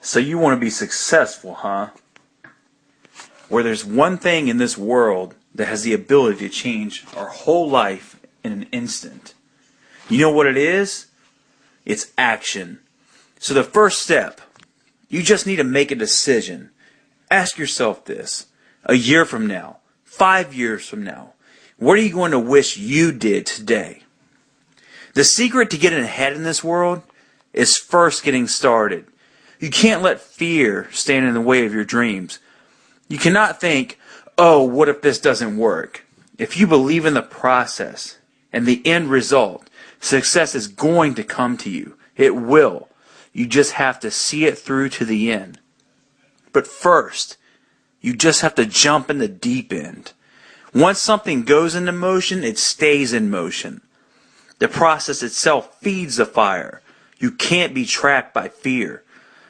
So you want to be successful, huh? Where there's one thing in this world that has the ability to change our whole life in an instant. You know what it is? It's action. So the first step, you just need to make a decision. Ask yourself this. A year from now, 5 years from now, what are you going to wish you did today? The secret to getting ahead in this world is first getting started. You can't let fear stand in the way of your dreams. You cannot think, oh, what if this doesn't work? If you believe in the process and the end result, success is going to come to you. It will. You just have to see it through to the end. But first, you just have to jump in the deep end. Once something goes into motion, it stays in motion. The process itself feeds the fire. You can't be trapped by fear.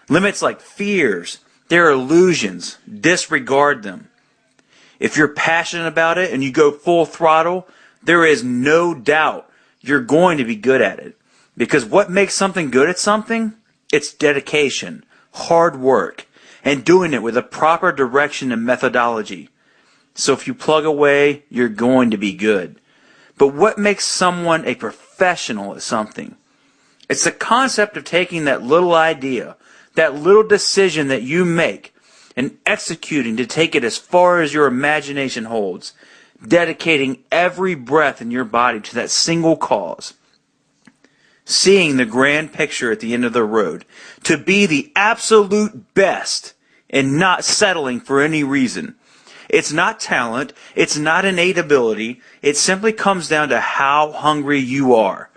Limits like fears, they're illusions. Disregard them. If you're passionate about it and you go full throttle, there is no doubt you're going to be good at it. Because what makes something good at something? It's dedication, hard work, and doing it with a proper direction and methodology. So if you plug away, you're going to be good. But what makes someone a professional at something? It's the concept of taking that little idea, that little decision that you make, and executing to take it as far as your imagination holds, dedicating every breath in your body to that single cause. Seeing the grand picture at the end of the road, to be the absolute best and not settling for any reason. It's not talent, it's not innate ability, it simply comes down to how hungry you are.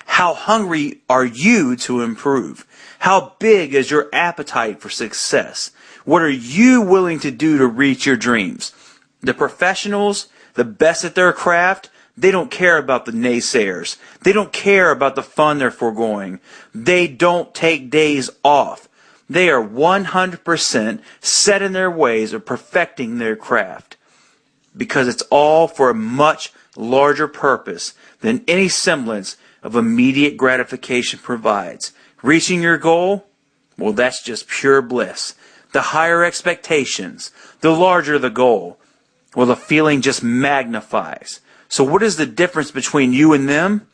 How hungry are you to improve? How big is your appetite for success? What are you willing to do to reach your dreams? The professionals, the best at their craft, they don't care about the naysayers. They don't care about the fun they're foregoing. They don't take days off. They are 100% set in their ways of perfecting their craft. Because it's all for a much larger purpose than any semblance of immediate gratification provides. Reaching your goal? Well, that's just pure bliss. The higher expectations, the larger the goal. Well, the feeling just magnifies. So what is the difference between you and them?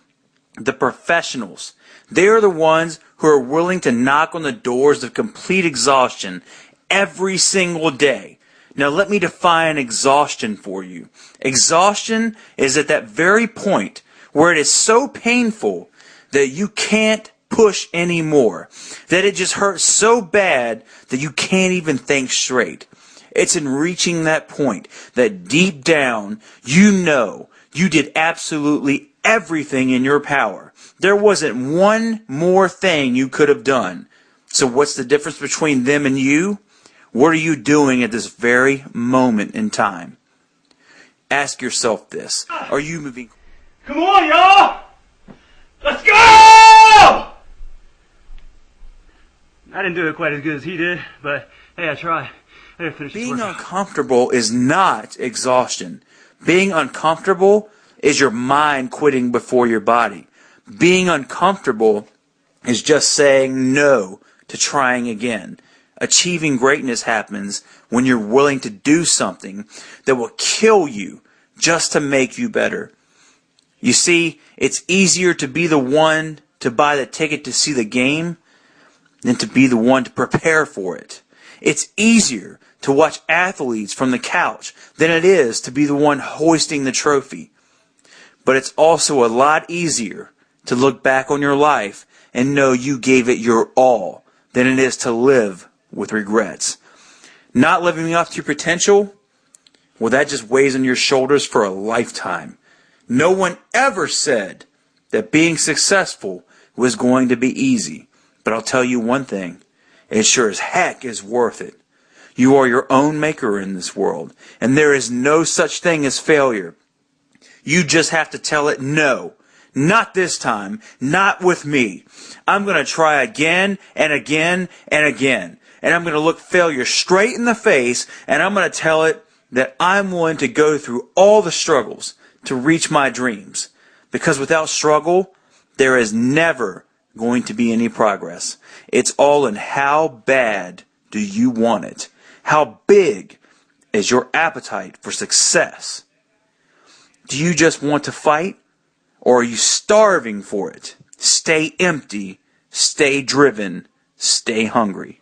The professionals. They are the ones who are willing to knock on the doors of complete exhaustion every single day. Now let me define exhaustion for you. Exhaustion is at that very point where it is so painful that you can't push anymore, that it just hurts so bad that you can't even think straight. It's in reaching that point that deep down you know you did absolutely everything in your power. There wasn't one more thing you could have done. So what's the difference between them and you? What are you doing at this very moment in time? Ask yourself this. Are you moving? Come on, y'all! Let's go! I didn't do it quite as good as he did, but hey, I tried. I gotta finish this Being workout. uncomfortable is not exhaustion. Being uncomfortable is your mind quitting before your body. Being uncomfortable is just saying no to trying again. Achieving greatness happens when you're willing to do something that will kill you just to make you better. You see, it's easier to be the one to buy the ticket to see the game than to be the one to prepare for it. It's easier to watch athletes from the couch than it is to be the one hoisting the trophy. But it's also a lot easier to look back on your life and know you gave it your all than it is to live with regrets. Not living up to your potential, well, that just weighs on your shoulders for a lifetime. No one ever said that being successful was going to be easy. But I'll tell you one thing, it sure as heck is worth it. You are your own maker in this world, and there is no such thing as failure. You just have to tell it no. Not this time. Not with me. I'm going to try again and again and again. And I'm going to look failure straight in the face, and I'm going to tell it that I'm willing to go through all the struggles to reach my dreams. Because without struggle, there is never going to be any progress. It's all in how bad do you want it? How big is your appetite for success? Do you just want to fight, or are you starving for it? Stay empty, stay driven, stay hungry.